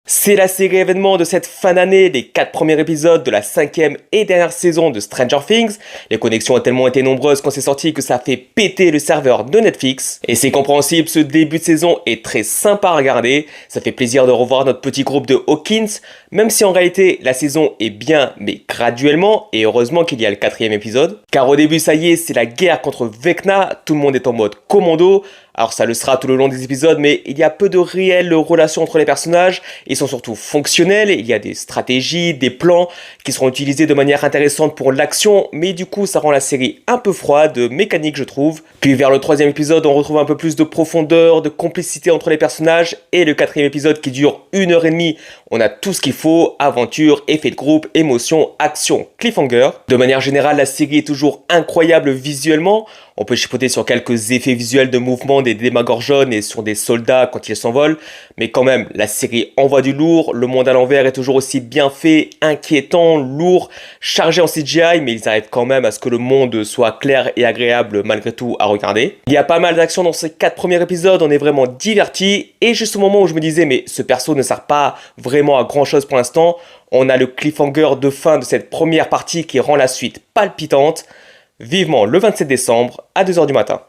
C'est la série événement de cette fin d'année, les 4 premiers épisodes de la 5e et dernière saison de Stranger Things. Les connexions ont tellement été nombreuses quand c'est sorti que ça a fait péter le serveur de Netflix. Et c'est compréhensible, ce début de saison est très sympa à regarder. Ça fait plaisir de revoir notre petit groupe de Hawkins, même si en réalité la saison est bien, mais graduellement, et heureusement qu'il y a le 4e épisode. Car au début, ça y est, c'est la guerre contre Vecna, tout le monde est en mode commando. Alors ça le sera tout le long des épisodes, mais il y a peu de réelles relations entre les personnages. Ils sont surtout fonctionnels, il y a des stratégies, des plans qui seront utilisés de manière intéressante pour l'action, mais du coup ça rend la série un peu froide, mécanique je trouve. Puis vers le 3e épisode, on retrouve un peu plus de profondeur, de complicité entre les personnages, et le 4e épisode qui dure 1h30, on a tout ce qu'il faut, aventure, effet de groupe, émotion, action, cliffhanger. De manière générale, la série est toujours incroyable visuellement. On peut chipoter sur quelques effets visuels de mouvement des démagorgons et sur des soldats quand ils s'envolent, mais quand même, la série envoie du lourd, le monde à l'envers est toujours aussi bien fait, inquiétant, lourd, chargé en CGI, mais ils arrivent quand même à ce que le monde soit clair et agréable malgré tout à regarder. Il y a pas mal d'actions dans ces 4 premiers épisodes, on est vraiment divertis, et juste au moment où je me disais, mais ce perso ne sert pas vraiment à grand chose pour l'instant, on a le cliffhanger de fin de cette première partie qui rend la suite palpitante. Vivement le 27 décembre à 2h du matin.